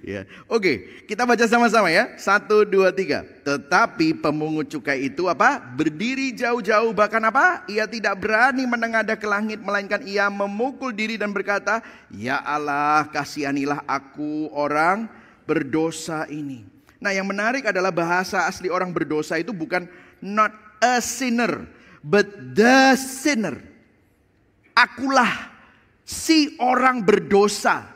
Ya. Oke, kita baca sama-sama ya. 1, 2, 3. Tetapi pemungut cukai itu apa? Berdiri jauh-jauh, bahkan apa? Ia tidak berani menengadah ke langit, melainkan ia memukul diri dan berkata, ya Allah kasihanilah aku orang berdosa ini. Nah yang menarik adalah bahasa asli orang berdosa itu bukan not a sinner, but the sinner. Akulah si orang berdosa.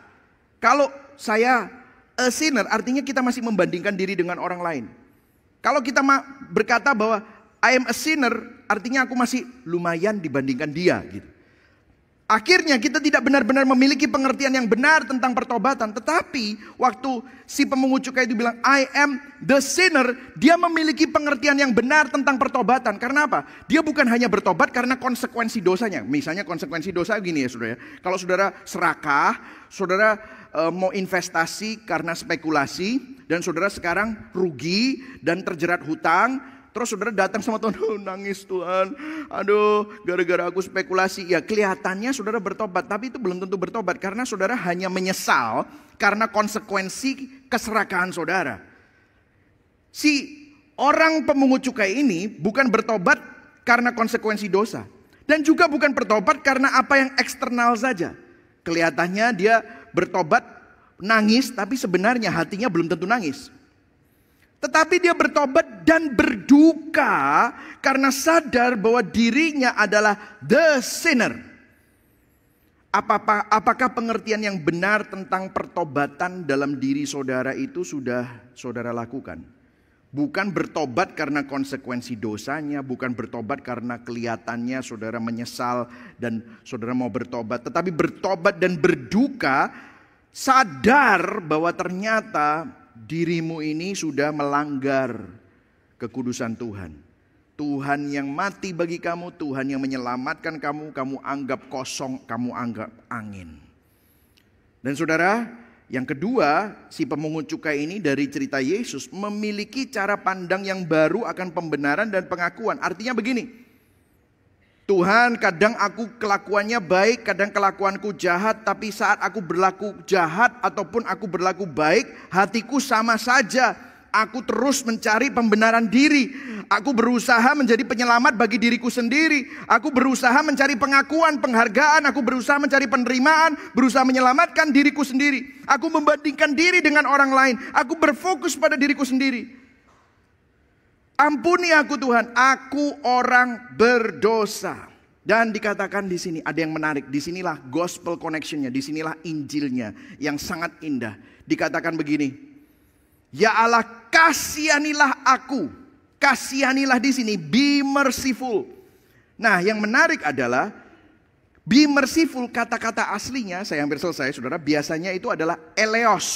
Kalau saya a sinner artinya kita masih membandingkan diri dengan orang lain. Kalau kita berkata bahwa I am a sinner artinya aku masih lumayan dibandingkan dia gitu. Akhirnya kita tidak benar-benar memiliki pengertian yang benar tentang pertobatan. Tetapi waktu si pemungut cukai itu bilang I am the sinner, dia memiliki pengertian yang benar tentang pertobatan. Karena apa? Dia bukan hanya bertobat karena konsekuensi dosanya. Misalnya konsekuensi dosa gini ya saudara ya. Kalau saudara serakah, saudara mau investasi karena spekulasi, dan saudara sekarang rugi dan terjerat hutang. Terus saudara datang sama Tuhan, oh, nangis Tuhan, aduh gara-gara aku spekulasi. Ya kelihatannya saudara bertobat, tapi itu belum tentu bertobat. Karena saudara hanya menyesal karena konsekuensi keserakahan saudara. Si orang pemungut cukai ini bukan bertobat karena konsekuensi dosa. Dan juga bukan bertobat karena apa yang eksternal saja. Kelihatannya dia bertobat, nangis, tapi sebenarnya hatinya belum tentu nangis. Tetapi dia bertobat dan berduka karena sadar bahwa dirinya adalah the sinner. Apakah pengertian yang benar tentang pertobatan dalam diri saudara itu sudah saudara lakukan? Bukan bertobat karena konsekuensi dosanya, bukan bertobat karena kelihatannya saudara menyesal dan saudara mau bertobat. Tetapi bertobat dan berduka, sadar bahwa ternyata dirimu ini sudah melanggar kekudusan Tuhan. Tuhan yang mati bagi kamu, Tuhan yang menyelamatkan kamu, kamu anggap kosong, kamu anggap angin. Dan saudara, yang kedua, si pemungut cukai ini dari cerita Yesus memiliki cara pandang yang baru akan pembenaran dan pengakuan. Artinya begini, Tuhan, kadang aku kelakuannya baik, kadang kelakuanku jahat, tapi saat aku berlaku jahat ataupun aku berlaku baik, hatiku sama saja. Aku terus mencari pembenaran diri. Aku berusaha menjadi penyelamat bagi diriku sendiri. Aku berusaha mencari pengakuan, penghargaan. Aku berusaha mencari penerimaan, berusaha menyelamatkan diriku sendiri. Aku membandingkan diri dengan orang lain. Aku berfokus pada diriku sendiri. Ampuni aku Tuhan, aku orang berdosa. Dan dikatakan di sini ada yang menarik. Disinilah gospel connectionnya, disinilah Injilnya yang sangat indah. Dikatakan begini. Ya Allah, kasihanilah aku. Kasihanilah di sini, be merciful. Nah, yang menarik adalah be merciful, kata-kata aslinya, saya hampir selesai saudara, biasanya itu adalah eleos.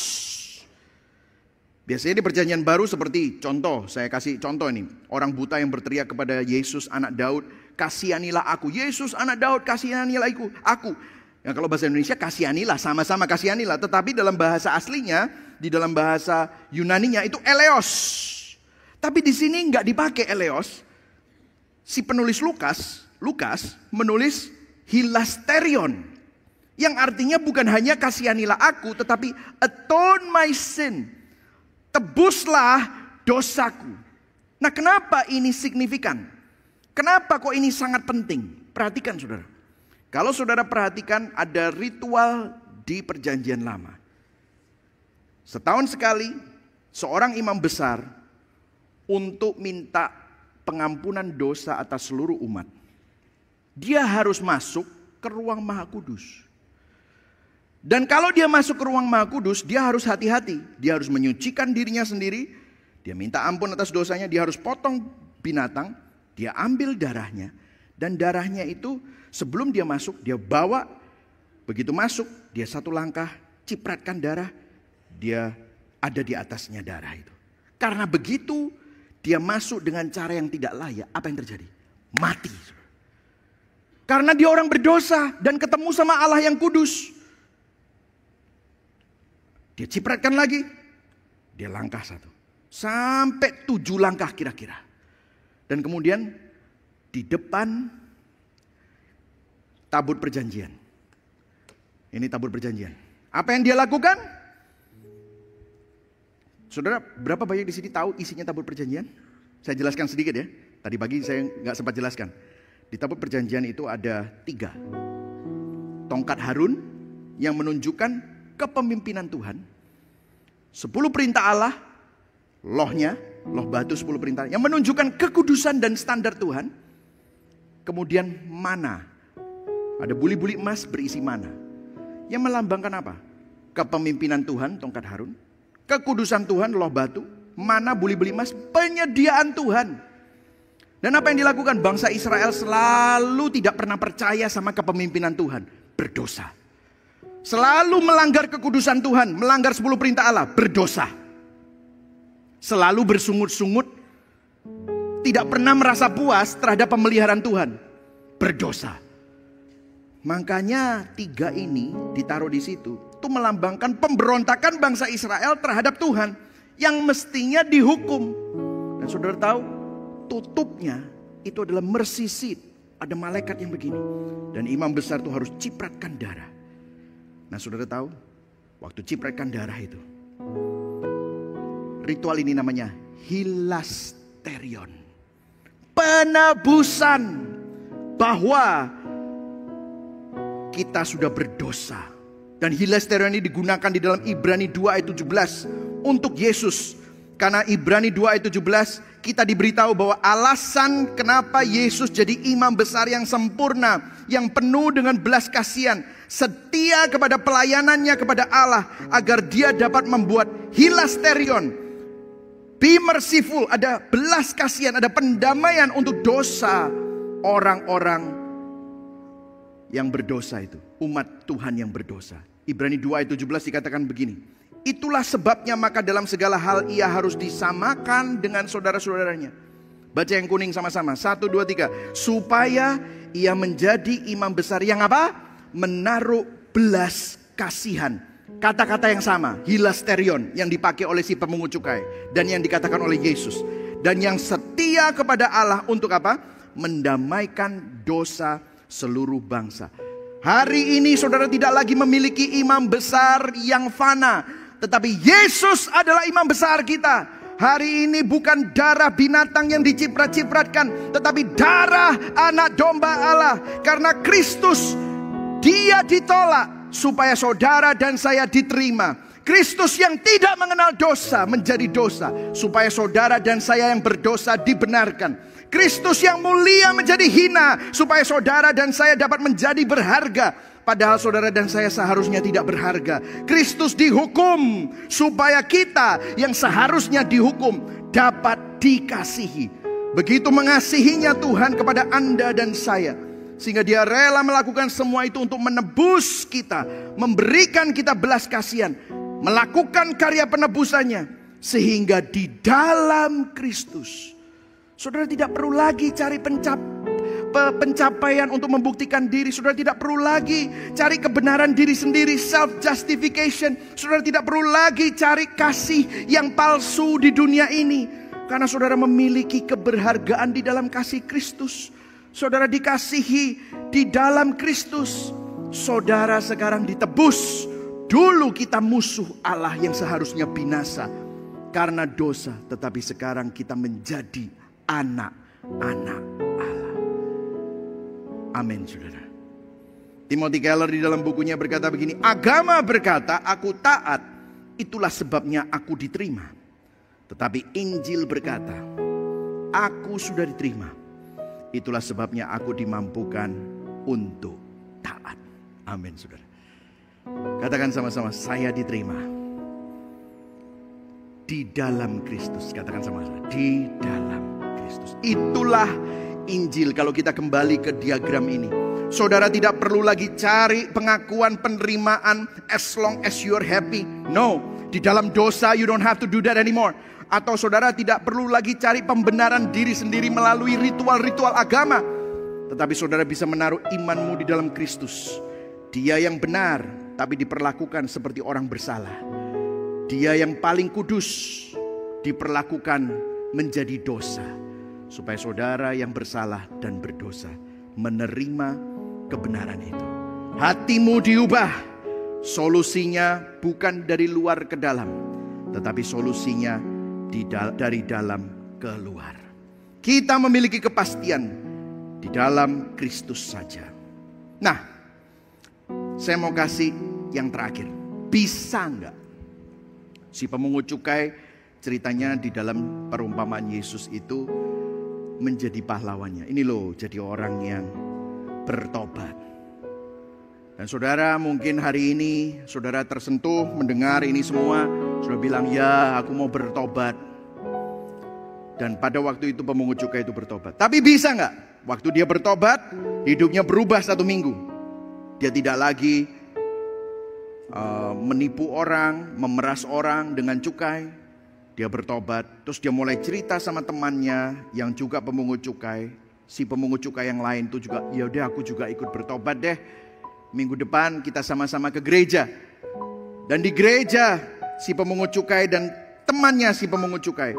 Biasanya di perjanjian baru seperti contoh, saya kasih contoh ini. Orang buta yang berteriak kepada Yesus anak Daud, kasihanilah aku. Yesus anak Daud, kasihanilah aku. Ya, kalau bahasa Indonesia kasihanilah, sama-sama kasihanilah. Tetapi dalam bahasa aslinya, di dalam bahasa Yunaninya itu eleos. Tapi di sini nggak dipakai eleos. Si penulis Lukas menulis hilasterion, yang artinya bukan hanya kasihanilah aku, tetapi atone my sin, tebuslah dosaku. Nah, kenapa ini signifikan? Kenapa kok ini sangat penting? Perhatikan saudara. Kalau saudara perhatikan, ada ritual di perjanjian lama. Setahun sekali seorang imam besar untuk minta pengampunan dosa atas seluruh umat, dia harus masuk ke ruang Maha Kudus. Dan kalau dia masuk ke ruang Maha Kudus, dia harus hati-hati. Dia harus menyucikan dirinya sendiri. Dia minta ampun atas dosanya. Dia harus potong binatang. Dia ambil darahnya. Dan darahnya itu sebelum dia masuk, dia bawa. Begitu masuk, dia satu langkah, cipratkan darah. Dia ada di atasnya darah itu. Karena begitu dia masuk dengan cara yang tidak layak, apa yang terjadi? Mati. Karena dia orang berdosa dan ketemu sama Allah yang kudus. Dia cipratkan lagi. Dia langkah satu. Sampai 7 langkah kira-kira. Dan kemudian di depan tabut perjanjian. Ini tabut perjanjian. Apa yang dia lakukan? Saudara, berapa banyak di sini tahu isinya tabut perjanjian? Saya jelaskan sedikit ya. Tadi pagi saya nggak sempat jelaskan. Di tabut perjanjian itu ada 3. Tongkat Harun yang menunjukkan kepemimpinan Tuhan. 10 perintah Allah, loh batu 10 perintah yang menunjukkan kekudusan dan standar Tuhan. Kemudian mana? Ada buli-buli emas berisi mana? Yang melambangkan apa? Kepemimpinan Tuhan, tongkat Harun. Kekudusan Tuhan, loh batu. Mana, buli-buli emas, penyediaan Tuhan. Dan apa yang dilakukan? Bangsa Israel selalu tidak pernah percaya sama kepemimpinan Tuhan. Berdosa. Selalu melanggar kekudusan Tuhan. Melanggar 10 perintah Allah. Berdosa. Selalu bersungut-sungut. Tidak pernah merasa puas terhadap pemeliharaan Tuhan. Berdosa. Makanya 3 ini ditaruh di situ. Itu melambangkan pemberontakan bangsa Israel terhadap Tuhan. Yang mestinya dihukum. Dan saudara tahu, tutupnya itu adalah mercy seat. Ada malaikat yang begini. Dan imam besar itu harus cipratkan darah. Nah saudara tahu, waktu cipratkan darah itu, ritual ini namanya hilasterion. Penebusan bahwa kita sudah berdosa. Dan hilasterion ini digunakan di dalam Ibrani 2 ayat 17 untuk Yesus. Karena Ibrani 2 ayat 17 kita diberitahu bahwa alasan kenapa Yesus jadi imam besar yang sempurna, yang penuh dengan belas kasihan, setia kepada pelayanannya kepada Allah, agar dia dapat membuat hilasterion, Be merciful, ada belas kasihan, ada pendamaian untuk dosa orang-orang yang berdosa itu. Umat Tuhan yang berdosa. Ibrani 2 ayat 17 dikatakan begini. Itulah sebabnya maka dalam segala hal ia harus disamakan dengan saudara-saudaranya. Baca yang kuning sama-sama. 1, 2, 3. Supaya ia menjadi imam besar yang apa? Menaruh belas kasihan. Kata-kata yang sama, hilasterion, yang dipakai oleh si pemungut cukai dan yang dikatakan oleh Yesus, dan yang setia kepada Allah untuk apa? Mendamaikan dosa seluruh bangsa. Hari ini saudara tidak lagi memiliki imam besar yang fana, tetapi Yesus adalah imam besar kita. Hari ini bukan darah binatang yang diciprat-cipratkan, tetapi darah anak domba Allah. Karena Kristus, dia ditolak supaya saudara dan saya diterima. Kristus yang tidak mengenal dosa menjadi dosa, supaya saudara dan saya yang berdosa dibenarkan. Kristus yang mulia menjadi hina, supaya saudara dan saya dapat menjadi berharga, padahal saudara dan saya seharusnya tidak berharga. Kristus dihukum supaya kita yang seharusnya dihukum dapat dikasihi. Begitu mengasihinya Tuhan kepada Anda dan saya, sehingga dia rela melakukan semua itu untuk menebus kita, memberikan kita belas kasihan, melakukan karya penebusannya. Sehingga di dalam Kristus, saudara tidak perlu lagi cari pencapaian untuk membuktikan diri. Saudara tidak perlu lagi cari kebenaran diri sendiri, self justification. Saudara tidak perlu lagi cari kasih yang palsu di dunia ini, karena saudara memiliki keberhargaan di dalam kasih Kristus. Saudara dikasihi di dalam Kristus. Saudara sekarang ditebus. Dulu kita musuh Allah yang seharusnya binasa karena dosa, tetapi sekarang kita menjadi anak-anak Allah. Amin, saudara. Timothy Keller di dalam bukunya berkata begini. Agama berkata aku taat, itulah sebabnya aku diterima. Tetapi Injil berkata aku sudah diterima, itulah sebabnya aku dimampukan untuk taat. Amin, saudara. Katakan sama-sama, saya diterima di dalam Kristus. Katakan sama-sama, di dalam Kristus. Itulah Injil. Kalau kita kembali ke diagram ini, saudara tidak perlu lagi cari pengakuan penerimaan as long as you're happy. No, di dalam dosa you don't have to do that anymore. Atau saudara tidak perlu lagi cari pembenaran diri sendiri melalui ritual-ritual agama. Tetapi saudara bisa menaruh imanmu di dalam Kristus. Dia yang benar, tapi diperlakukan seperti orang bersalah. Dia yang paling kudus, diperlakukan menjadi dosa. Supaya saudara yang bersalah dan berdosa menerima kebenaran itu. Hatimu diubah. Solusinya bukan dari luar ke dalam, tetapi solusinya dari dalam keluar. Kita memiliki kepastian di dalam Kristus saja. Nah, saya mau kasih yang terakhir. Bisa enggak si pemungut cukai, ceritanya di dalam perumpamaan Yesus itu menjadi pahlawannya. Ini loh, jadi orang yang bertobat. Dan saudara mungkin hari ini saudara tersentuh mendengar ini semua. Saudara bilang, ya aku mau bertobat. Dan pada waktu itu pemungut cukai itu bertobat. Tapi bisa gak? Waktu dia bertobat, hidupnya berubah 1 minggu. Dia tidak lagi menipu orang, memeras orang dengan cukai. Dia bertobat. Terus dia mulai cerita sama temannya yang juga pemungut cukai. Si pemungut cukai yang lain itu juga, ya udah aku juga ikut bertobat deh. Minggu depan kita sama-sama ke gereja. Dan di gereja si pemungut cukai dan temannya si pemungut cukai,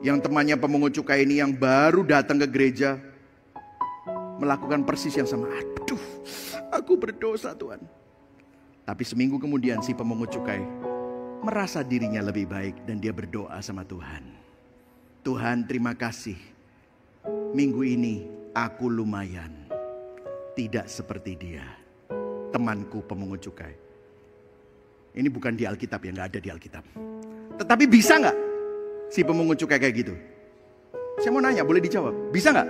yang temannya pemungut cukai ini yang baru datang ke gereja, melakukan persis yang sama. Aduh, aku berdosa Tuhan. Tapi seminggu kemudian si pemungut cukai merasa dirinya lebih baik dan dia berdoa sama Tuhan. Tuhan, terima kasih. Minggu ini aku lumayan. Tidak seperti dia, temanku pemungut cukai. Ini bukan di Alkitab ya, nggak ada di Alkitab. Tetapi bisa nggak si pemungut cukai kayak gitu? Saya mau nanya, boleh dijawab? Bisa nggak?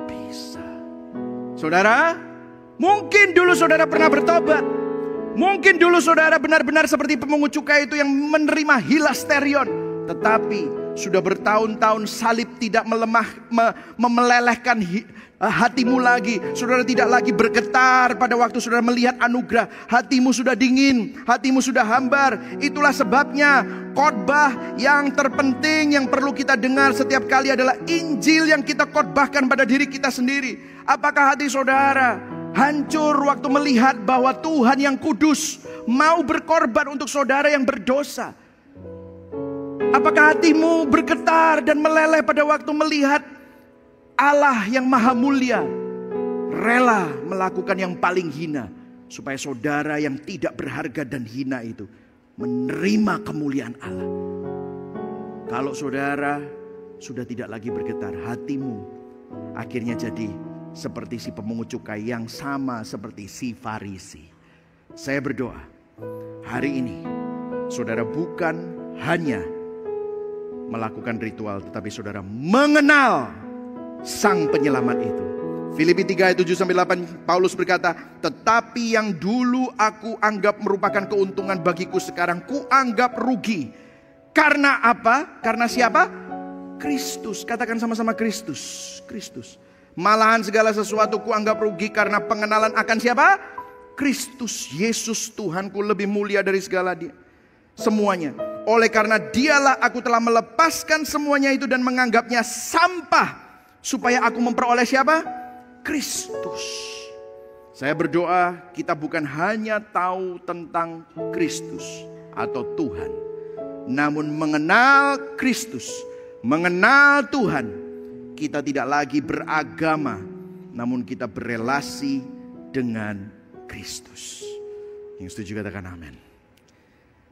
Bisa. Saudara, mungkin dulu saudara pernah bertobat. Mungkin dulu saudara benar-benar seperti pemungut cukai itu yang menerima hilasterion. Tetapi sudah bertahun-tahun salib tidak memelelehkan hatimu lagi. Saudara tidak lagi bergetar pada waktu saudara melihat anugerah. Hatimu sudah dingin, hatimu sudah hambar. Itulah sebabnya khotbah yang terpenting yang perlu kita dengar setiap kali adalah Injil yang kita khotbahkan pada diri kita sendiri. Apakah hati saudara hancur waktu melihat bahwa Tuhan yang kudus mau berkorban untuk saudara yang berdosa? Apakah hatimu bergetar dan meleleh pada waktu melihat Allah yang maha mulia rela melakukan yang paling hina supaya saudara yang tidak berharga dan hina itu menerima kemuliaan Allah? Kalau saudara sudah tidak lagi bergetar, hatimu akhirnya jadi seperti si pemungut cukai yang sama seperti si Farisi. Saya berdoa hari ini saudara bukan hanya melakukan ritual, tetapi saudara mengenal Sang Penyelamat itu. Filipi 3 ayat 7-8 Paulus berkata, tetapi yang dulu aku anggap merupakan keuntungan bagiku sekarang ku anggap rugi. Karena apa? Karena siapa? Kristus. Katakan sama-sama Kristus. Kristus. Malahan segala sesuatu ku anggap rugi karena pengenalan akan siapa? Kristus Yesus Tuhanku lebih mulia dari segala semuanya. Oleh karena dialah aku telah melepaskan semuanya itu dan menganggapnya sampah, supaya aku memperoleh siapa? Kristus. Saya berdoa kita bukan hanya tahu tentang Kristus atau Tuhan, namun mengenal Kristus, mengenal Tuhan. Kita tidak lagi beragama, namun kita berelasi dengan Kristus. Yang setuju katakan amin.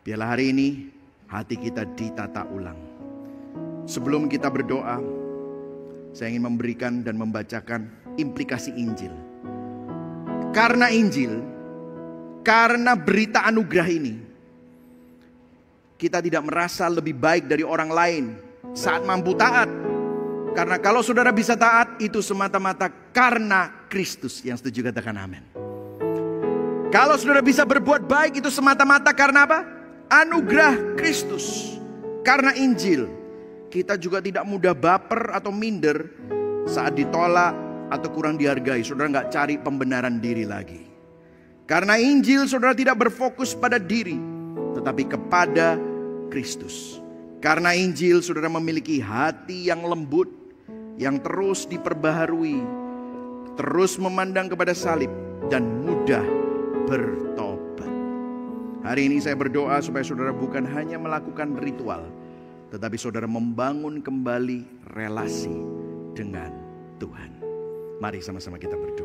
Biarlah hari ini hati kita ditata ulang. Sebelum kita berdoa, saya ingin memberikan dan membacakan implikasi Injil. Karena Injil, karena berita anugerah ini, kita tidak merasa lebih baik dari orang lain saat mampu taat. Karena kalau saudara bisa taat, itu semata-mata karena Kristus. Yang setuju katakan amin. Kalau saudara bisa berbuat baik, itu semata-mata karena apa? Anugerah Kristus. Karena Injil, kita juga tidak mudah baper atau minder saat ditolak atau kurang dihargai. Saudara gak cari pembenaran diri lagi. Karena Injil, saudara tidak berfokus pada diri, tetapi kepada Kristus. Karena Injil, saudara memiliki hati yang lembut, yang terus diperbaharui, terus memandang kepada salib, dan mudah bertobat. Hari ini saya berdoa supaya saudara bukan hanya melakukan ritual, tetapi saudara membangun kembali relasi dengan Tuhan. Mari sama-sama kita berdoa.